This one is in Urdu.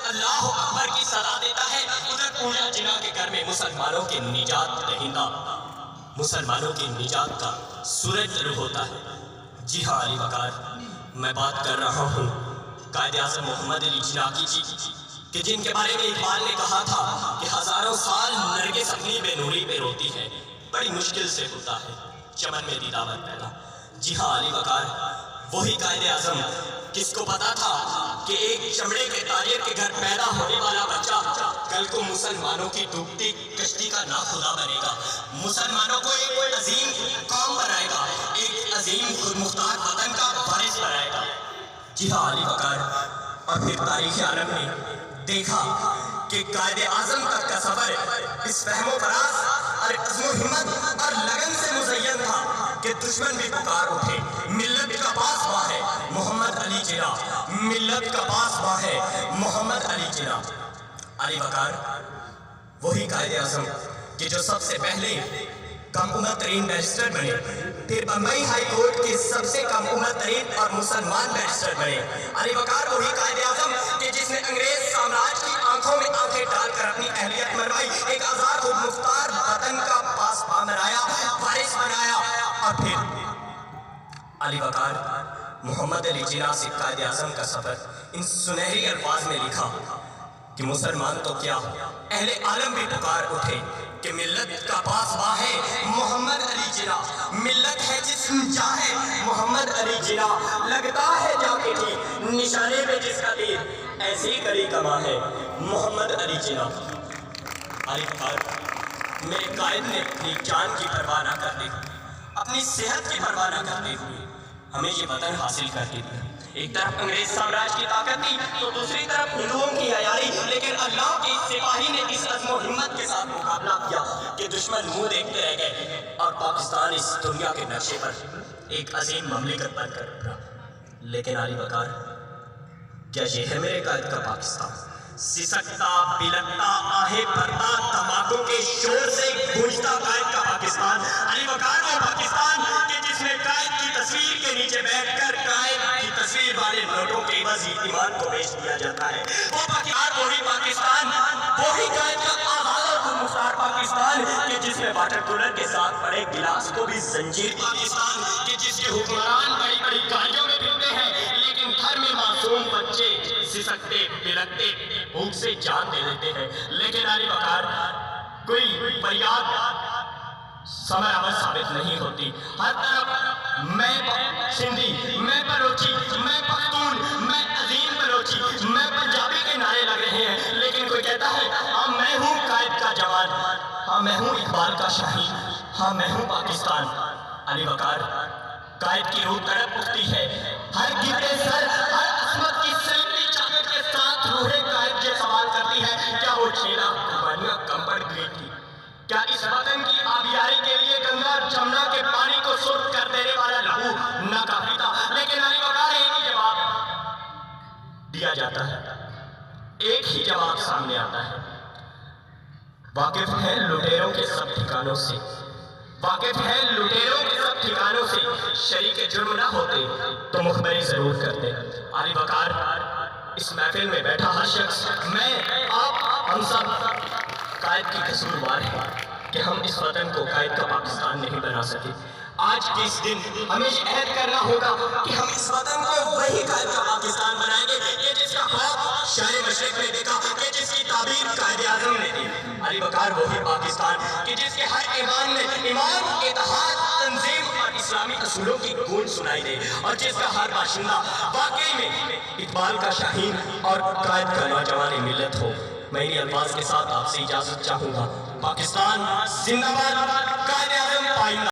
اللہ اکبر کی صدا دیتا ہے، ادھر پورا جنا کے گھر میں مسلمانوں کے نجات دہندہ، مسلمانوں کی نجات کا سورج طلوع ہوتا ہے۔ جی ہاں علی وقار، میں بات کر رہا ہوں قائد اعظم محمد علی جناح کی جی کہ جن کے بارے میں اقبال نے کہا تھا کہ ہزاروں سال نرگس اپنی بے نوری پہ روتی ہے، بڑی مشکل سے ہوتا ہے چمن میں دیداور پیدا۔ جی ہاں علی وقار، وہی قائد اعظم کس کو پتا تھا کہ ایک چمڑے کے تاجر کے گھر پیدا ہونے والا بچہ کل کو مسلمانوں کی ڈوبتی کشتی کا ناخدا بنے گا، مسلمانوں کو ایک عظیم قوم بنائے گا، ایک عظیم خود مختار وطن کا وارث بنائے گا۔ جی ہاں علی وقار، اور پھر تاریخ عالم نے دیکھا کہ قائد اعظم تک کا سفر اس فہم و فراز اور عزم و ہمت اور لگن سے مزین تھا کہ دشمن بھی پکار اٹھے، ملت کا پاسباں ہے محمد علی جناح، ملت کا پاسباں ہے محمد علی جناح۔ علی وقار، وہی قائد اعظم کہ جو سب سے پہلے کم عمر ترین بیرسٹر بنے، پھر بمبئی ہائی کورٹ کے سب سے کم عمر ترین اور مسلمان بیرسٹر بنے۔ علی وقار، وہی قائد اعظم کہ جس نے انگریز سامراج کی آنکھوں میں آنکھیں ڈال کر اپنی اہلیت منوائی، ایک آزاد خود مختار وطن کا پاسباں بنایا، وارث بنایا۔ اور پھر علی وقار، محمد علی جناح سے قائد اعظم کا سفر ان سنہری الفاظ میں لکھا کہ مسلمان تو کیا، اہل عالم بھی پکار اٹھے کہ ملت کا پاسباں ہے محمد علی جناح، ملت ہے جسم چاہے محمد علی جناح، لگتا ہے جا کے ٹھیک نشانے پہ جس کا تیر، ایسی کری کما ہے محمد علی جناح۔ علی وقار، میرے قائد نے اپنی جان کی پرواہ نہ کرتے، اپنی صحت کی پرواہ نہ کرتے ہوئے ہمیں یہ وطن حاصل کر کے دیا۔ ایک طرف انگریز سامراج کی طاقت تھی تو دوسری طرف ہندوؤں کی عیاری، لیکن اللہ کے سپاہی نے اس عزم و ہمت کے ساتھ مقابلہ کیا کہ دشمن منہ دیکھتے رہ گئے اور پاکستان اس دنیا کے نقشے پر ایک عظیم مملکت بن کر ابھرا۔ لیکن علی وقار، کیا یہ ہے میرے قائد کا پاکستان؟ سسکتا، بلکتا، آہے بھرتا، دھماکوں کے شور سے گونجتا قائد کا پاکستان۔ علی وقار، وہ پاکستان کہ جس میں قائد کی تصویر کے نیچے بیٹھ کر قائد کی تصویر والے نوٹوں کے عوض ایمان کو بیچ دیا جاتا ہے۔ وہ پاکستان، وہی پاکستان، وہی قائد کا آزاد اور خود مختار پاکستان کہ جس میں واٹر کولر کے ساتھ پڑے گلاس کو بھی زنجیر، پاکستان کہ جس کے حکمران بڑی بڑی گاڑیوں میں پھرتے ہیں لیکن گھر میں معصوم بچے سسکتے، بلکتے، بھوک سے جان دے دیتے ہیں۔ لیکن علی وقار، کوئی فریاد ثمر آور ثابت نہیں ہوتی۔ ہر طرف میں سندھی، میں بلوچی، میں پختون، میں عظیم بلوچی، میں پنجابی کے نعرے لگ رہے ہیں، لیکن کوئی کہتا ہے ہاں میں ہوں قائد کا جوان، ہاں میں ہوں اقبال کا شاہین، ہاں میں ہوں پاکستان۔ علی وقار، قائد کی روح تڑپ اٹھتی ہے، ہر گرے سر، ہر عصمت کی سلمی چاکت کے ساتھ روح قائد یہ سوال کرتی ہے کیا وہ چھیلا قربانیاں کم پڑ گئی تھی؟ کیا اس وطن کی آبیاری کے لیے گنگا اور جمنا کے پانی کو سرخ کر دینے والا لہو نہ کافی تھا؟ لیکن علی وقار، ایک ہی جواب دیا جاتا ہے، ایک ہی جواب سامنے آتا ہے۔ واقف ہے لٹیروں کے سب ٹھکانوں سے، واقف ہے لٹیروں کے سب ٹھکانوں سے، شریک جرم نہ ہوتے تو مخبری ضرور کرتے۔ علی وقار، اس محفل میں بیٹھا ہر شخص، میں، آپ، ہم سب قائد کی قصوروار ہے کہ ہم اس وطن کو قائد کا پاکستان نہیں بنا سکے۔ آج کے اس دن ہمیں یہ عہد کرنا ہوگا کہ ہم اس وطن کو وہی قائد کا پاکستان بنائیں گے کہ جس کا خواب شاہ مشرق نے دیکھا، کہ جس کی تعبیر قائد اعظم نے دی۔ علی وقار، وہی پاکستان کہ جس کے ہر ایوان میں ایمان، اتحاد، تنظیم اور اسلامی اصولوں کی گونج سنائی دے، اور جس کا ہر باشندہ واقعی میں اقبال کا شاہین اور قائد کا نوجوان ملت ہو۔ میں انہی الفاظ کے ساتھ آپ سے اجازت چاہوں گا۔ پاکستان زندہ باد، قائد اعظم پائندہ۔